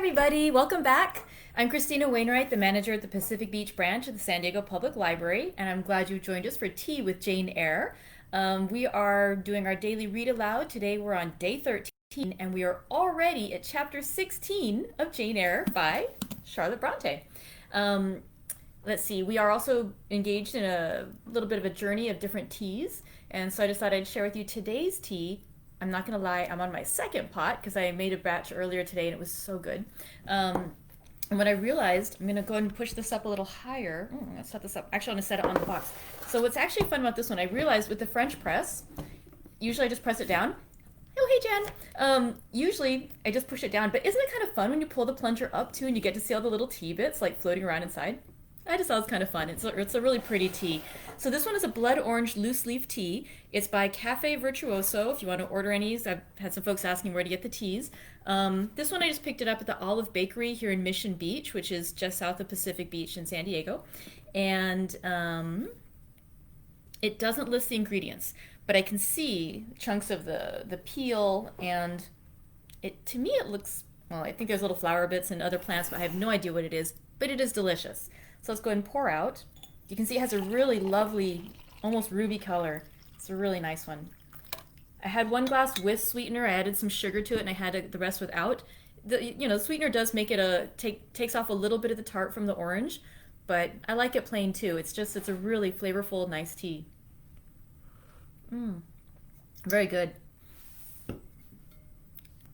everybody, welcome back. I'm Christina Wainwright, the manager at the Pacific Beach branch of the San Diego Public Library, and I'm glad you joined us for Tea with Jane Eyre. We are doing our daily read aloud. Today we're on day 13, and we are already at chapter 16 of Jane Eyre by Charlotte Brontë. Let's see, we are also engaged in a little bit of a journey of different teas, and so I decided I'd share with you today's tea. I'm not gonna lie, I'm on my second pot because I made a batch earlier today and it was so good. And when I realized, I'm gonna go ahead and push this up a little higher. Let's set this up. Actually, I'm gonna set it on the box. So what's actually fun about this one, I realized with the French press, usually I just press it down. Oh, hey, Jen. Usually I just push it down, but isn't it kind of fun when you pull the plunger up too and you get to see all the little tea bits like floating around inside? I just thought it was kind of fun. It's a really pretty tea. So this one is a blood orange loose leaf tea. It's by Cafe Virtuoso. If you want to order any, I've had some folks asking where to get the teas. This one I just picked it up at the Olive Bakery here in Mission Beach, which is just south of Pacific Beach in San Diego. And it doesn't list the ingredients, but I can see chunks of the peel, and to me it looks, well, I think there's little flower bits and other plants, but I have no idea what it is, but it is delicious. So let's go ahead and pour out. You can see it has a really lovely, almost ruby color. It's a really nice one. I had one glass with sweetener. I added some sugar to it, and I had the rest without. The sweetener does make it takes off a little bit of the tart from the orange, but I like it plain too. It's a really flavorful, nice tea. Very good.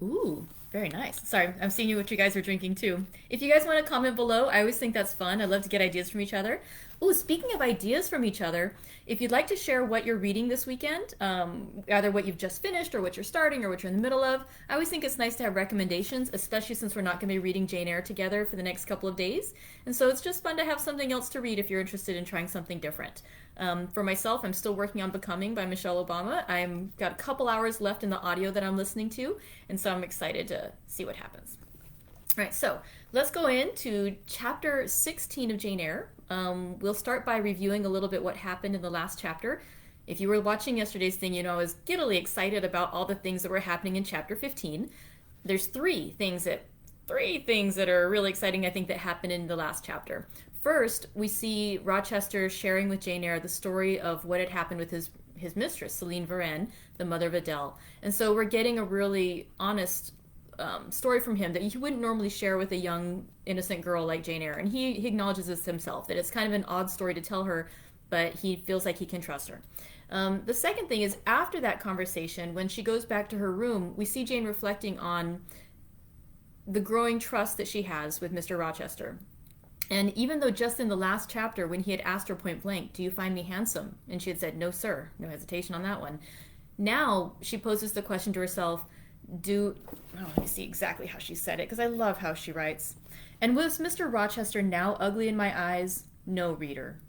Ooh. Very nice. Sorry, I'm seeing what you guys are drinking too. If you guys want to comment below, I always think that's fun. I love to get ideas from each other. Oh, speaking of ideas from each other, if you'd like to share what you're reading this weekend, either what you've just finished or what you're starting or what you're in the middle of, I always think it's nice to have recommendations, especially since we're not going to be reading Jane Eyre together for the next couple of days. And so it's just fun to have something else to read if you're interested in trying something different. For myself, I'm still working on Becoming by Michelle Obama. I've got a couple hours left in the audio that I'm listening to, and so I'm excited to see what happens. All right, so let's go into chapter 16 of Jane Eyre. We'll start by reviewing a little bit what happened in the last chapter. If you were watching yesterday's thing, you know I was giddily excited about all the things that were happening in chapter 15. There's three things that are really exciting, I think, that happened in the last chapter. First, we see Rochester sharing with Jane Eyre the story of what had happened with his mistress, Celine Varenne, the mother of Adele. And so we're getting a really honest story from him that he wouldn't normally share with a young, innocent girl like Jane Eyre. And he acknowledges this himself, that it's kind of an odd story to tell her, but he feels like he can trust her. The second thing is, after that conversation, when she goes back to her room, we see Jane reflecting on the growing trust that she has with Mr. Rochester. And even though just in the last chapter, when he had asked her point blank, "Do you find me handsome?" and she had said, "No, sir," no hesitation on that one. Now she poses the question to herself, let me see exactly how she said it, because I love how she writes. "And was Mr. Rochester now ugly in my eyes? No, reader."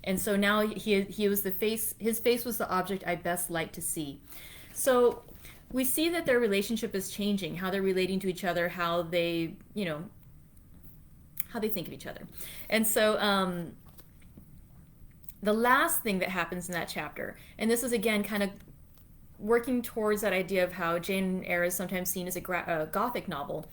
And so now he was his face was the object I best liked to see. So we see that their relationship is changing, how they're relating to each other, how they think of each other. And so the last thing that happens in that chapter, and this is again kind of working towards that idea of how Jane Eyre is sometimes seen as a Gothic novel,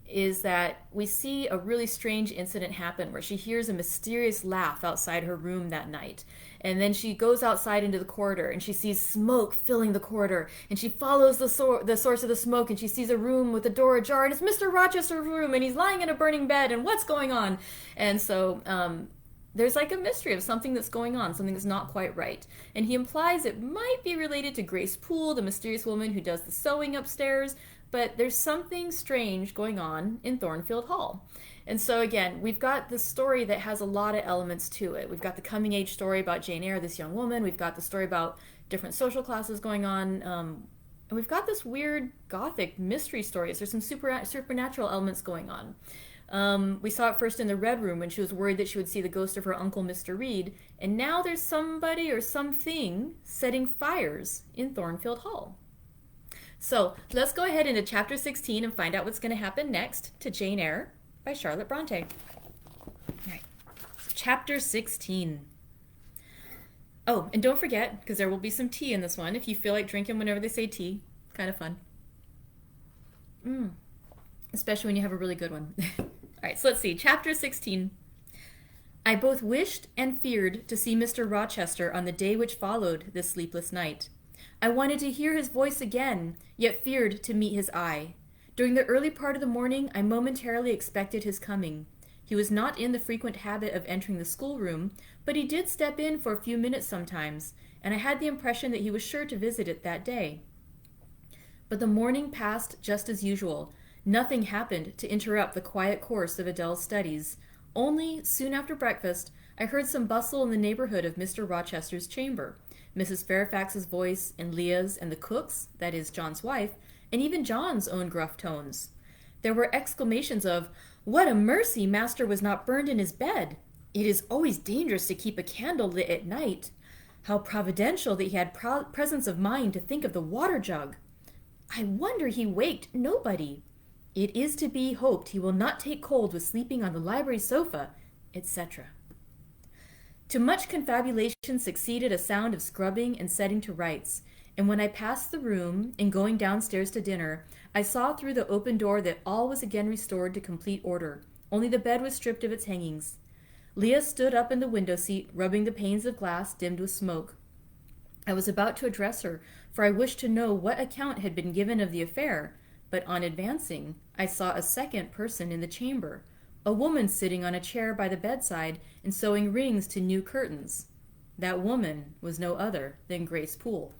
is that we see a really strange incident happen where she hears a mysterious laugh outside her room that night. And then she goes outside into the corridor and she sees smoke filling the corridor, and she follows the source of the smoke, and she sees a room with the door ajar, and it's Mr. Rochester's room, and he's lying in a burning bed, and what's going on? And so there's like a mystery of something that's going on, something that's not quite right. And he implies it might be related to Grace Poole, the mysterious woman who does the sewing upstairs, but there's something strange going on in Thornfield Hall. And so again, we've got this story that has a lot of elements to it. We've got the coming age story about Jane Eyre, this young woman. We've got the story about different social classes going on. And we've got this weird Gothic mystery story. There's some supernatural elements going on. We saw it first in the Red Room when she was worried that she would see the ghost of her uncle, Mr. Reed. And now there's somebody or something setting fires in Thornfield Hall. So let's go ahead into chapter 16 and find out what's going to happen next to Jane Eyre by Charlotte Brontë. All right, so chapter 16. Oh, and don't forget, because there will be some tea in this one, if you feel like drinking whenever they say tea. Kind of fun. especially when you have a really good one. All right, so let's see. Chapter 16. I both wished and feared to see Mr. Rochester on the day which followed this sleepless night. I wanted to hear his voice again, yet feared to meet his eye. During the early part of the morning, I momentarily expected his coming. He was not in the frequent habit of entering the schoolroom, but he did step in for a few minutes sometimes, and I had the impression that he was sure to visit it that day. But the morning passed just as usual. Nothing happened to interrupt the quiet course of Adele's studies. Only, soon after breakfast, I heard some bustle in the neighborhood of Mr. Rochester's chamber. Mrs. Fairfax's voice, and Leah's, and the cook's, that is, John's wife, and even John's own gruff tones. There were exclamations of, "What a mercy master was not burned in his bed! It is always dangerous to keep a candle lit at night. How providential that he had presence of mind to think of the water jug! I wonder he waked nobody. It is to be hoped he will not take cold with sleeping on the library sofa," etc. To much confabulation succeeded a sound of scrubbing and setting to rights, and when I passed the room, in going downstairs to dinner, I saw through the open door that all was again restored to complete order, only the bed was stripped of its hangings. Leah stood up in the window seat, rubbing the panes of glass dimmed with smoke. I was about to address her, for I wished to know what account had been given of the affair, but on advancing, I saw a second person in the chamber, a woman sitting on a chair by the bedside and sewing rings to new curtains. That woman was no other than Grace Poole.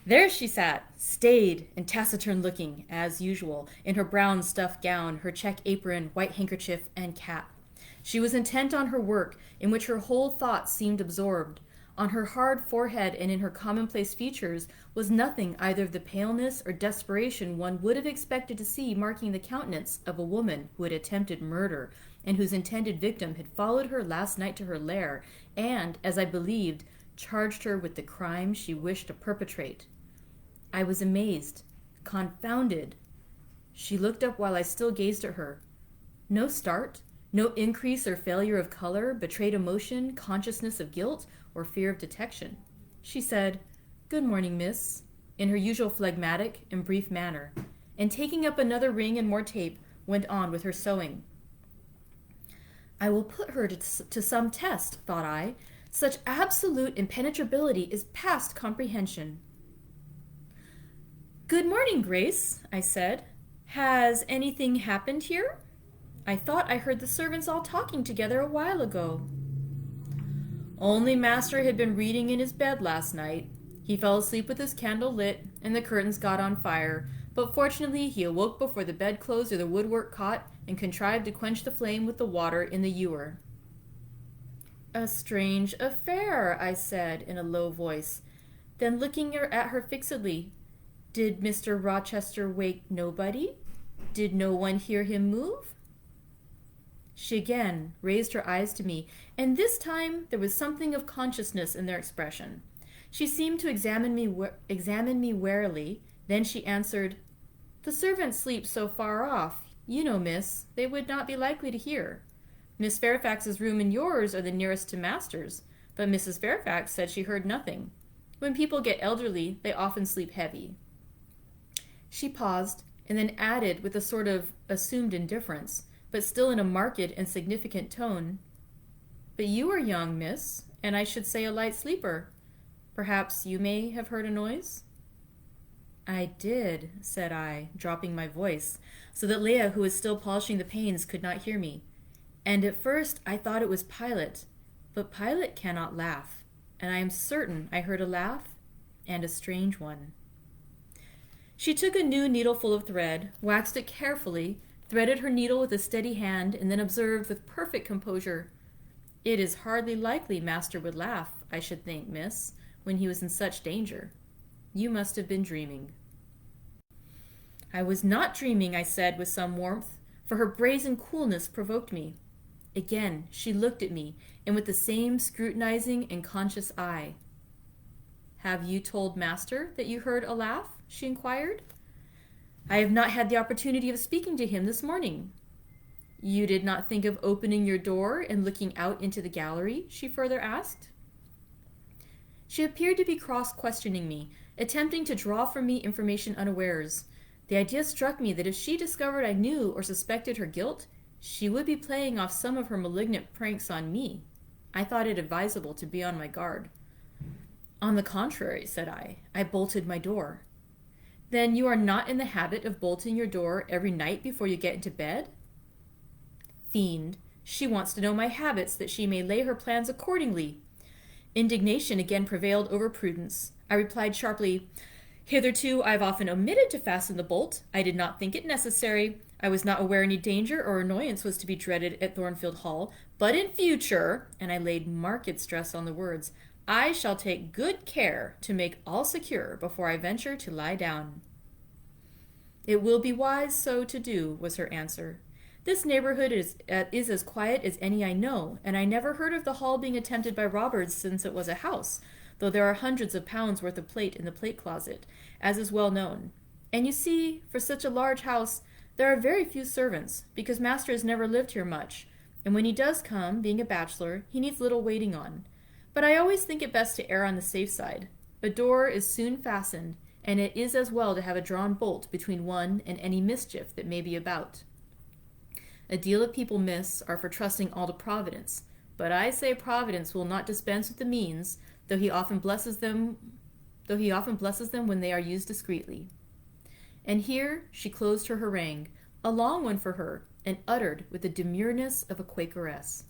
There she sat, staid and taciturn-looking, as usual, in her brown stuff gown, her check apron, white handkerchief, and cap. She was intent on her work, in which her whole thoughts seemed absorbed. On her hard forehead and in her commonplace features was nothing either of the paleness or desperation one would have expected to see marking the countenance of a woman who had attempted murder, and whose intended victim had followed her last night to her lair, and, as I believed, charged her with the crime she wished to perpetrate. I was amazed, confounded. She looked up while I still gazed at her. No start, no increase or failure of color betrayed emotion, consciousness of guilt, or fear of detection. She said, "Good morning, miss," in her usual phlegmatic and brief manner, and taking up another ring and more tape, went on with her sewing. I will put her to some test, thought I. Such absolute impenetrability is past comprehension. "Good morning, Grace," I said. "Has anything happened here? I thought I heard the servants all talking together a while ago." "Only master had been reading in his bed last night. He fell asleep with his candle lit, and the curtains got on fire, but fortunately he awoke before the bedclothes or the woodwork caught, and contrived to quench the flame with the water in the ewer." "A strange affair," I said in a low voice. Then looking at her fixedly, "Did Mr. Rochester wake nobody? Did no one hear him move?" She again raised her eyes to me, and this time there was something of consciousness in their expression. She seemed to examine me warily, then she answered, "The servants sleep so far off. You know, miss, they would not be likely to hear. Miss Fairfax's room and yours are the nearest to master's, but Mrs. Fairfax said she heard nothing. When people get elderly, they often sleep heavy." She paused, and then added with a sort of assumed indifference, but still in a marked and significant tone, "But you are young, miss, and I should say a light sleeper. Perhaps you may have heard a noise?" "I did," said I, dropping my voice, so that Leah, who was still polishing the panes, could not hear me. "And at first I thought it was Pilot, but Pilot cannot laugh, and I am certain I heard a laugh, and a strange one." She took a new needleful of thread, waxed it carefully, threaded her needle with a steady hand, and then observed with perfect composure, "It is hardly likely master would laugh, I should think, miss, when he was in such danger. You must have been dreaming." "I was not dreaming," I said with some warmth, for her brazen coolness provoked me. Again she looked at me, and with the same scrutinizing and conscious eye. "Have you told master that you heard a laugh?" she inquired. "I have not had the opportunity of speaking to him this morning." "You did not think of opening your door and looking out into the gallery?" she further asked. She appeared to be cross-questioning me, attempting to draw from me information unawares. The idea struck me that if she discovered I knew or suspected her guilt, she would be playing off some of her malignant pranks on me. I thought it advisable to be on my guard. On the contrary, said I bolted my door. Then you are not in the habit of bolting your door every night before you get into bed? Fiend, she wants to know my habits that she may lay her plans accordingly. Indignation again prevailed over prudence. I replied sharply, Hitherto I have often omitted to fasten the bolt. I did not think it necessary. I was not aware any danger or annoyance was to be dreaded at Thornfield Hall. But in future, and I laid marked stress on the words, I shall take good care to make all secure before I venture to lie down. It will be wise so to do, was her answer. This neighborhood is as quiet as any I know, and I never heard of the hall being attempted by robbers since it was a house, though there are hundreds of pounds worth of plate in the plate closet, as is well known. And you see, for such a large house, there are very few servants, because master has never lived here much, and when he does come, being a bachelor, he needs little waiting on. But I always think it best to err on the safe side. A door is soon fastened, and it is as well to have a drawn bolt between one and any mischief that may be about. A deal of people, miss, are for trusting all to Providence, but I say Providence will not dispense with the means, though he often blesses them when they are used discreetly. And here she closed her harangue, a long one for her, and uttered with the demureness of a Quakeress.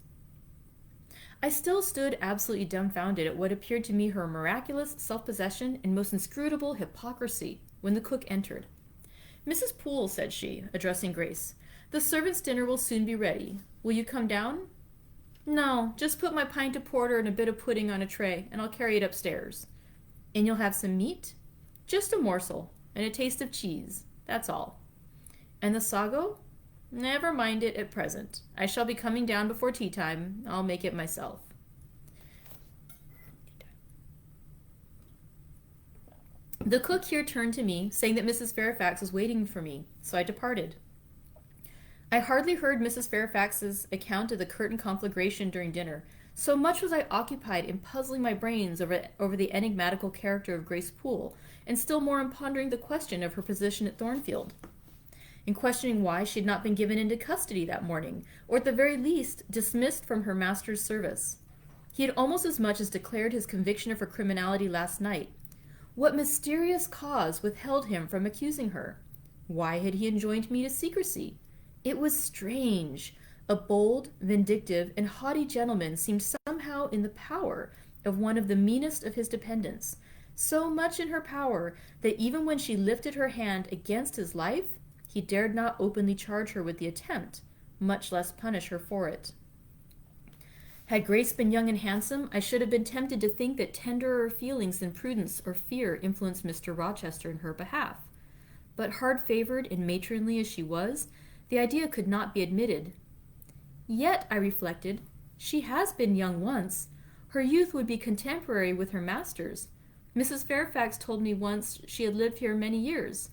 I still stood absolutely dumbfounded at what appeared to me her miraculous self-possession and most inscrutable hypocrisy when the cook entered. Mrs. Poole, said she, addressing Grace, the servants' dinner will soon be ready. Will you come down? No, just put my pint of porter and a bit of pudding on a tray, and I'll carry it upstairs. And you'll have some meat? Just a morsel, and a taste of cheese. That's all. And the sago? Never mind it at present. I shall be coming down before tea time. I'll make it myself. The cook here turned to me, saying that Mrs. Fairfax was waiting for me, so I departed. I hardly heard Mrs. Fairfax's account of the curtain conflagration during dinner. So much was I occupied in puzzling my brains over the enigmatical character of Grace Poole, and still more in pondering the question of her position at Thornfield. In questioning why she had not been given into custody that morning, or at the very least dismissed from her master's service. He had almost as much as declared his conviction of her criminality last night. What mysterious cause withheld him from accusing her? Why had he enjoined me to secrecy? It was strange. A bold, vindictive, and haughty gentleman seemed somehow in the power of one of the meanest of his dependents, so much in her power that even when she lifted her hand against his life, he dared not openly charge her with the attempt, much less punish her for it. Had Grace been young and handsome, I should have been tempted to think that tenderer feelings than prudence or fear influenced Mr. Rochester in her behalf. But hard-favored and matronly as she was, the idea could not be admitted. Yet, I reflected, she has been young once. Her youth would be contemporary with her master's. Mrs. Fairfax told me once she had lived here many years.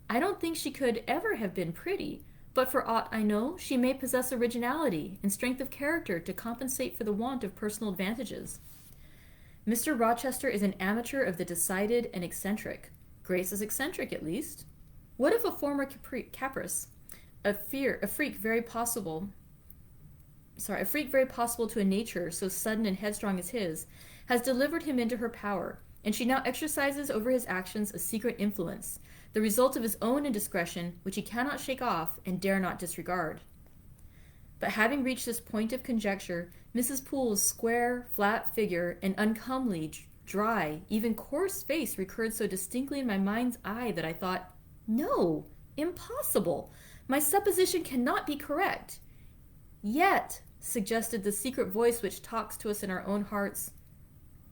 I don't think she could ever have been pretty, but for aught I know, she may possess originality and strength of character to compensate for the want of personal advantages. Mr. Rochester is an amateur of the decided and eccentric. Grace is eccentric, at least. What if a former caprice, a freak very possible to a nature so sudden and headstrong as his, has delivered him into her power, and she now exercises over his actions a secret influence, the result of his own indiscretion, which he cannot shake off and dare not disregard. But having reached this point of conjecture, Mrs. Poole's square, flat figure and uncomely, dry, even coarse face recurred so distinctly in my mind's eye that I thought, no, impossible. My supposition cannot be correct. Yet, suggested the secret voice which talks to us in our own hearts,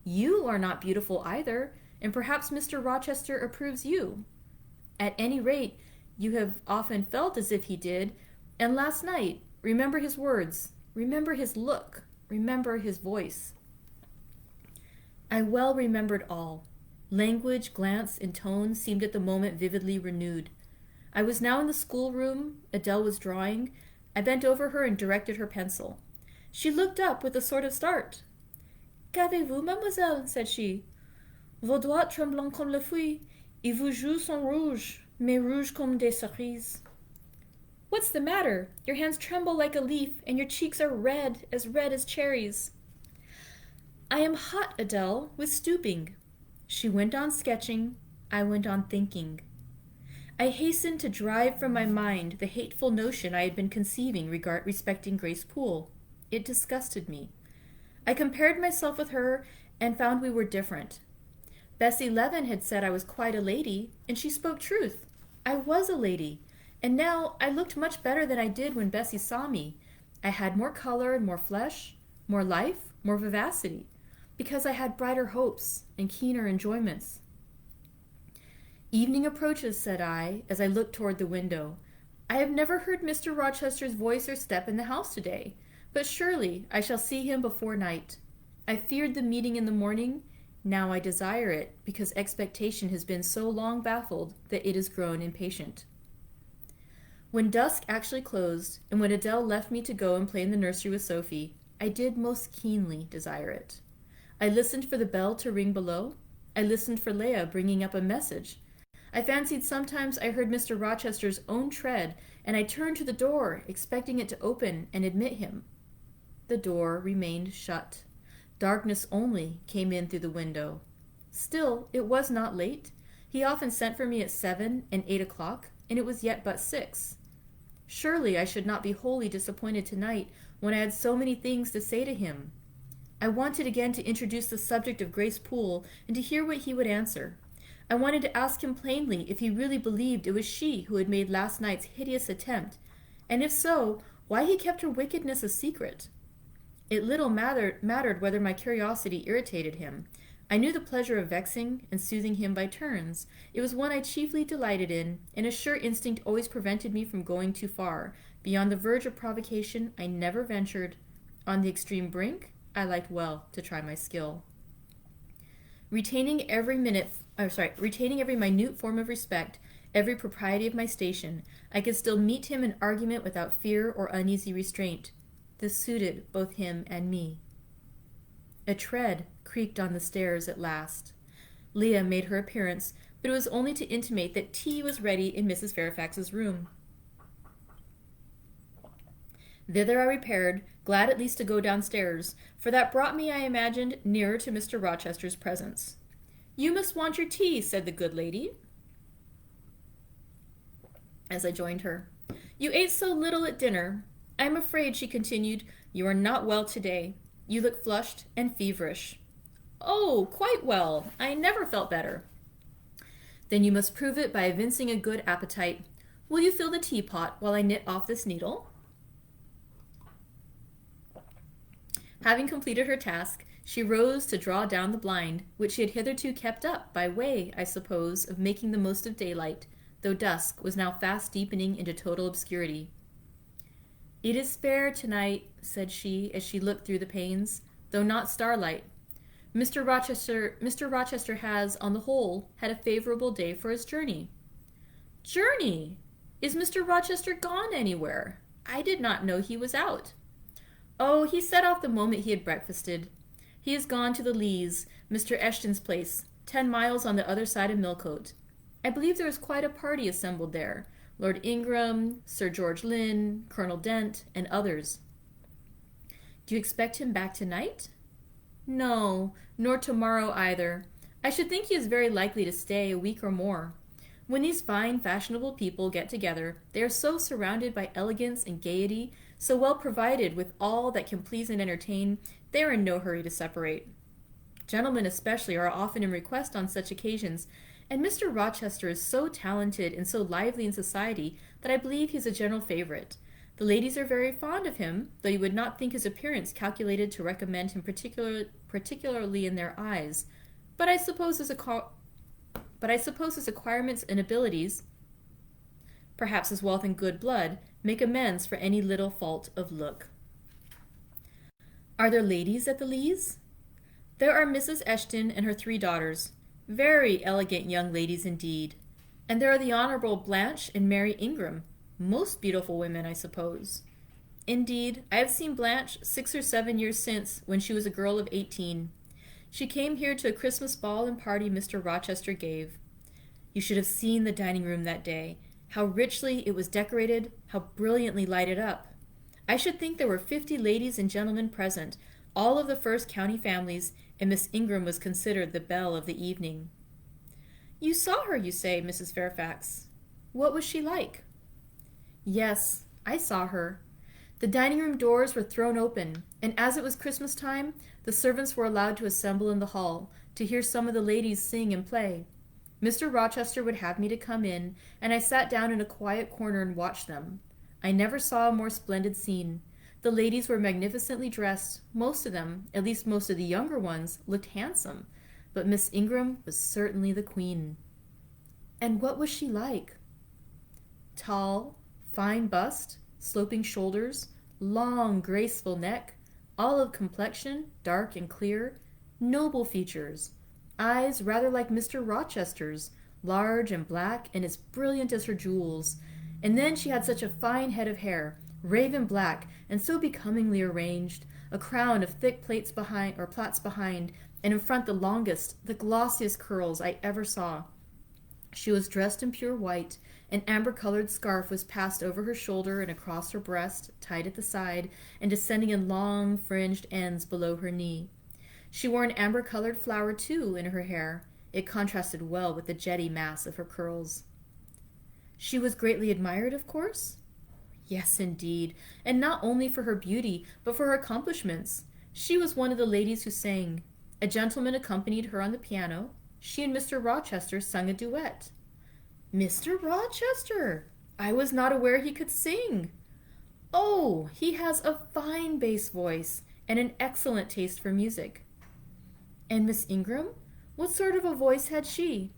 you are not beautiful either, and perhaps Mr. Rochester approves you. At any rate, you have often felt as if he did, and last night, remember his words, remember his look, remember his voice. I well remembered all. Language, glance, and tone seemed at the moment vividly renewed. I was now in the schoolroom. Adele was drawing. I bent over her and directed her pencil. She looked up with a sort of start. Qu'avez-vous, mademoiselle? Said she. Vos doigts tremblent comme la feuille, et vos joues sont rouges. Mais rouge comme des cerises. What's the matter? Your hands tremble like a leaf, and your cheeks are red as cherries. I am hot, Adele, with stooping. She went on sketching. I went on thinking. I hastened to drive from my mind the hateful notion I had been conceiving respecting Grace Poole. It disgusted me. I compared myself with her and found we were different. Bessie Leaven had said I was quite a lady, and she spoke truth. I was a lady, and now I looked much better than I did when Bessie saw me. I had more color and more flesh, more life, more vivacity, because I had brighter hopes and keener enjoyments. Evening approaches, said I, as I looked toward the window. I have never heard Mr. Rochester's voice or step in the house today, but surely I shall see him before night. I feared the meeting in the morning. Now I desire it, because expectation has been so long baffled that it has grown impatient. When dusk actually closed, and when Adele left me to go and play in the nursery with Sophie, I did most keenly desire it. I listened for the bell to ring below. I listened for Leah bringing up a message. I fancied sometimes I heard Mr. Rochester's own tread, and I turned to the door, expecting it to open and admit him. The door remained shut. Darkness only came in through the window. Still, it was not late. He often sent for me at 7 and 8 o'clock, and it was yet but 6. Surely I should not be wholly disappointed tonight when I had so many things to say to him. I wanted again to introduce the subject of Grace Poole and to hear what he would answer. I wanted to ask him plainly if he really believed it was she who had made last night's hideous attempt, and if so, why he kept her wickedness a secret. It little mattered whether my curiosity irritated him. I knew the pleasure of vexing and soothing him by turns. It was one I chiefly delighted in, and a sure instinct always prevented me from going too far. Beyond the verge of provocation, I never ventured. On the extreme brink, I liked well to try my skill. Retaining every minute form of respect, every propriety of my station, I could still meet him in argument without fear or uneasy restraint. This suited both him and me. A tread creaked on the stairs at last. Leah made her appearance, but it was only to intimate that tea was ready in Mrs. Fairfax's room. Thither I repaired, glad at least to go downstairs, for that brought me, I imagined, nearer to Mr. Rochester's presence. "You must want your tea," said the good lady, as I joined her. "You ate so little at dinner. I am afraid," she continued, "you are not well today. You look flushed and feverish." "Oh, quite well. I never felt better." "Then you must prove it by evincing a good appetite. Will you fill the teapot while I knit off this needle?" Having completed her task, she rose to draw down the blind, which she had hitherto kept up by way, I suppose, of making the most of daylight, though dusk was now fast deepening into total obscurity. "It is fair tonight," said she, as she looked through the panes, "though not starlight. Mr. Rochester has, on the whole, had a favorable day for his journey." "Journey? Is Mr. Rochester gone anywhere? I did not know he was out." "Oh, he set off the moment he had breakfasted. He has gone to the Leas, Mr. Eshton's place, 10 miles on the other side of Millcote. I believe there is quite a party assembled there. Lord Ingram, Sir George Lynn, Colonel Dent, and others." "Do you expect him back tonight?" "No, nor tomorrow either. I should think he is very likely to stay a week or more. When these fine, fashionable people get together, they are so surrounded by elegance and gaiety, so well provided with all that can please and entertain, they are in no hurry to separate. Gentlemen especially are often in request on such occasions, and Mr. Rochester is so talented and so lively in society that I believe he is a general favorite. The ladies are very fond of him, though you would not think his appearance calculated to recommend him particularly in their eyes. But I suppose his acquirements and abilities, perhaps his wealth and good blood, make amends for any little fault of look." "Are there ladies at the Leas?" "There are Mrs. Eshton and her 3 daughters. Very elegant young ladies indeed. And there are the Honourable Blanche and Mary Ingram. Most beautiful women, I suppose." "Indeed, I have seen Blanche 6 or 7 years since, when she was a girl of 18. She came here to a Christmas ball and party Mr. Rochester gave. You should have seen the dining room that day. How richly it was decorated, how brilliantly lighted up. I should think there were 50 ladies and gentlemen present, all of the first county families, and Miss Ingram was considered the belle of the evening. You saw her, you say, Mrs. Fairfax. What was she like? Yes, I saw her. The dining room doors were thrown open, and as it was Christmas time, the servants were allowed to assemble in the hall to hear some of the ladies sing and play. Mr. Rochester would have me to come in, and I sat down in a quiet corner and watched them. I never saw a more splendid scene. The ladies were magnificently dressed. Most of them, at least most of the younger ones, looked handsome, but Miss Ingram was certainly the queen. And what was she like? Tall, fine bust, sloping shoulders, long, graceful neck, olive complexion, dark and clear, noble features, eyes rather like Mr. Rochester's, large and black and as brilliant as her jewels. And then she had such a fine head of hair, raven black and so becomingly arranged, a crown of thick plaits behind, and in front the longest, the glossiest curls I ever saw. She was dressed in pure white. An amber-colored scarf was passed over her shoulder and across her breast, tied at the side, and descending in long, fringed ends below her knee. She wore an amber-colored flower, too, in her hair. It contrasted well with the jetty mass of her curls. She was greatly admired, of course? Yes, indeed, and not only for her beauty, but for her accomplishments. She was one of the ladies who sang. A gentleman accompanied her on the piano. She and Mr. Rochester sung a duet. Mr. Rochester! I was not aware he could sing. Oh, he has a fine bass voice and an excellent taste for music. And Miss Ingram? What sort of a voice had she?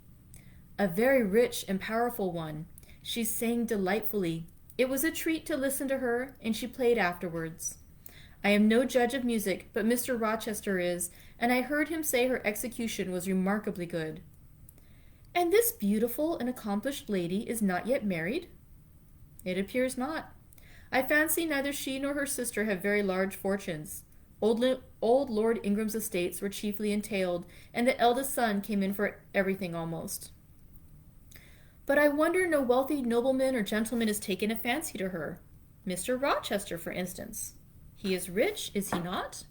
A very rich and powerful one. She sang delightfully. It was a treat to listen to her, and she played afterwards. I am no judge of music, but Mr. Rochester is, and I heard him say her execution was remarkably good. And this beautiful and accomplished lady is not yet married? It appears not. I fancy neither she nor her sister have very large fortunes. Old Lord Ingram's estates were chiefly entailed, and the eldest son came in for everything almost. But I wonder no wealthy nobleman or gentleman has taken a fancy to her. Mr. Rochester, for instance. He is rich, is he not?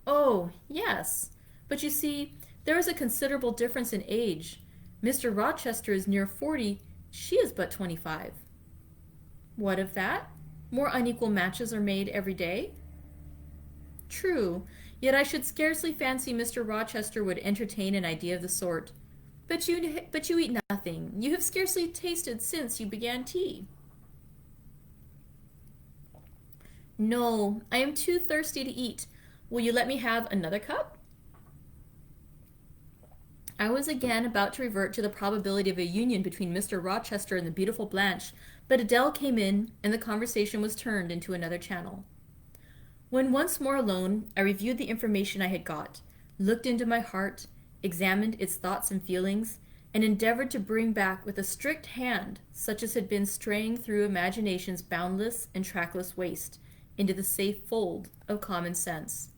Oh, yes. But you see, there is a considerable difference in age. Mr. Rochester is near 40, she is but 25. What of that? More unequal matches are made every day? True, yet I should scarcely fancy Mr. Rochester would entertain an idea of the sort. But you eat nothing. You have scarcely tasted since you began tea. No, I am too thirsty to eat. Will you let me have another cup? I was again about to revert to the probability of a union between Mr. Rochester and the beautiful Blanche, but Adele came in, and the conversation was turned into another channel. When once more alone, I reviewed the information I had got, looked into my heart, examined its thoughts and feelings, and endeavored to bring back with a strict hand such as had been straying through imagination's boundless and trackless waste into the safe fold of common sense.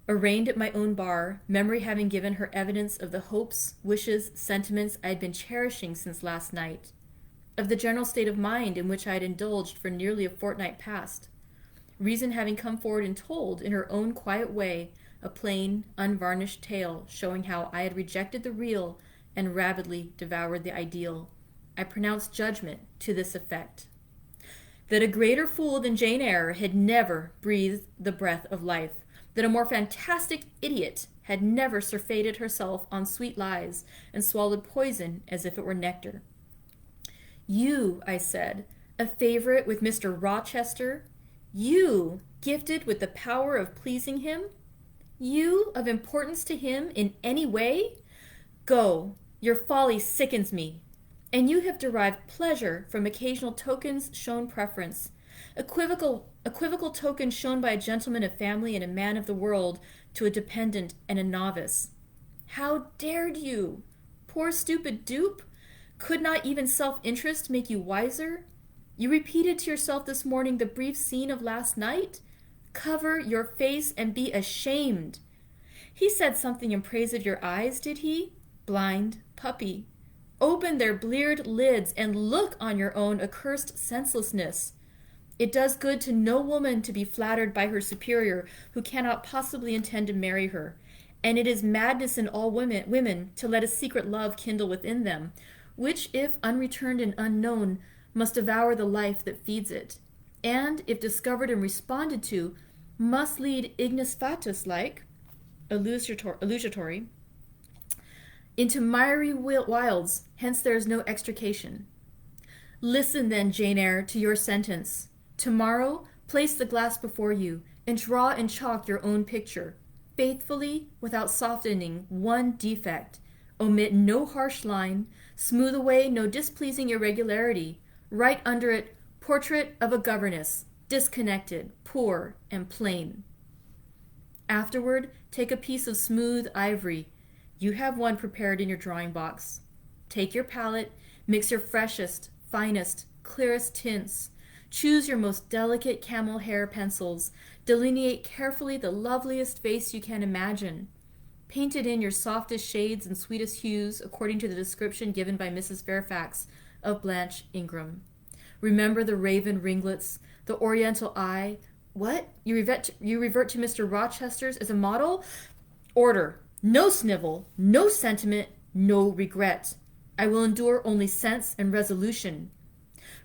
Arraigned at my own bar, memory having given her evidence of the hopes, wishes, sentiments I had been cherishing since last night, of the general state of mind in which I had indulged for nearly a fortnight past, reason having come forward and told, in her own quiet way, a plain, unvarnished tale showing how I had rejected the real and rabidly devoured the ideal, I pronounced judgment to this effect: that a greater fool than Jane Eyre had never breathed the breath of life, that a more fantastic idiot had never surfeited herself on sweet lies and swallowed poison as if it were nectar. You, I said, a favorite with Mr. Rochester, you, gifted with the power of pleasing him, you, of importance to him in any way? Go, your folly sickens me, and you have derived pleasure from occasional tokens shown preference, equivocal tokens shown by a gentleman of family and a man of the world to a dependent and a novice. How dared you? Poor stupid dupe! Could not even self-interest make you wiser? You repeated to yourself this morning the brief scene of last night? Cover your face and be ashamed. He said something in praise of your eyes, did he? Blind puppy, open their bleared lids and look on your own accursed senselessness. It does good to no woman to be flattered by her superior who cannot possibly intend to marry her, and it is madness in all women to let a secret love kindle within them, which, if unreturned and unknown, must devour the life that feeds it, and, if discovered and responded to, must lead ignis fatuus like, illusory, into miry wilds, hence there is no extrication. Listen then, Jane Eyre, to your sentence. Tomorrow, place the glass before you, and draw in chalk your own picture, faithfully, without softening one defect. Omit no harsh line, smooth away no displeasing irregularity. Write under it, portrait of a governess, disconnected, poor, and plain. Afterward, take a piece of smooth ivory. You have one prepared in your drawing box. Take your palette, mix your freshest, finest, clearest tints. Choose your most delicate camel hair pencils. Delineate carefully the loveliest face you can imagine. Paint it in your softest shades and sweetest hues according to the description given by Mrs. Fairfax of Blanche Ingram. Remember the raven ringlets, the oriental eye. What? You revert to Mr. Rochester's as a model? Order. No snivel, no sentiment, no regret. I will endure only sense and resolution.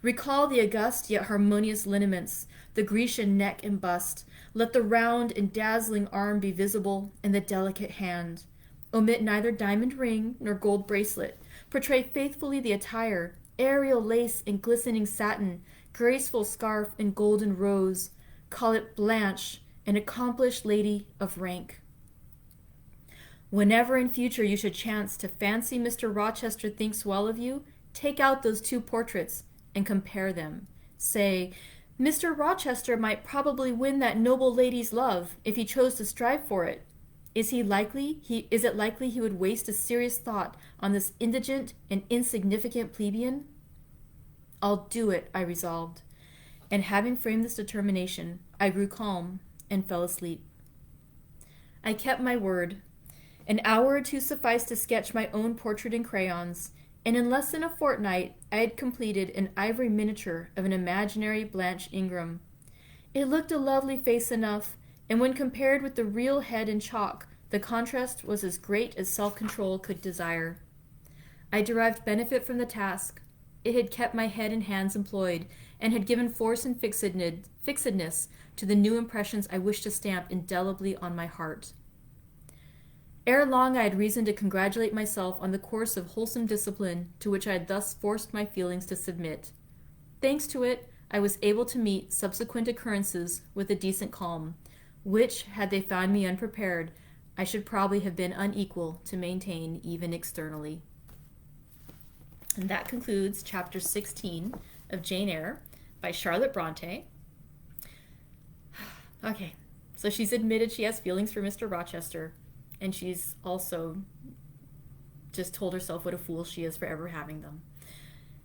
Recall the august yet harmonious lineaments, the Grecian neck and bust. Let the round and dazzling arm be visible, and the delicate hand. Omit neither diamond ring nor gold bracelet. Portray faithfully the attire, aerial lace and glistening satin, graceful scarf and golden rose. Call it Blanche, an accomplished lady of rank. Whenever in future you should chance to fancy Mr. Rochester thinks well of you, take out those two portraits and compare them. Say, Mr. Rochester might probably win that noble lady's love if he chose to strive for it. Is it likely he would waste a serious thought on this indigent and insignificant plebeian? I'll do it, I resolved, and having framed this determination, I grew calm and fell asleep. I kept my word. An hour or two sufficed to sketch my own portrait in crayons, and in less than a fortnight I had completed an ivory miniature of an imaginary Blanche Ingram. It looked a lovely face enough, and when compared with the real head in chalk, the contrast was as great as self-control could desire. I derived benefit from the task. It had kept my head and hands employed, and had given force and fixedness to the new impressions I wished to stamp indelibly on my heart. Ere long I had reason to congratulate myself on the course of wholesome discipline to which I had thus forced my feelings to submit. Thanks to it, I was able to meet subsequent occurrences with a decent calm, which, had they found me unprepared, I should probably have been unequal to maintain even externally. And that concludes chapter 16 of Jane Eyre by Charlotte Brontë. Okay, so she's admitted she has feelings for Mr. Rochester, and she's also just told herself what a fool she is for ever having them.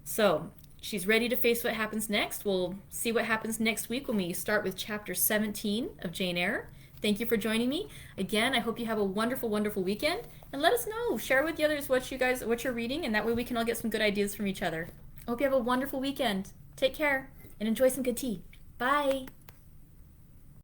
So she's ready to face what happens next. We'll see what happens next week when we start with chapter 17 of Jane Eyre. Thank you for joining me. Again, I hope you have a wonderful, wonderful weekend. And let us know. Share with the others what you're reading, and that way we can all get some good ideas from each other. I hope you have a wonderful weekend. Take care and enjoy some good tea. Bye.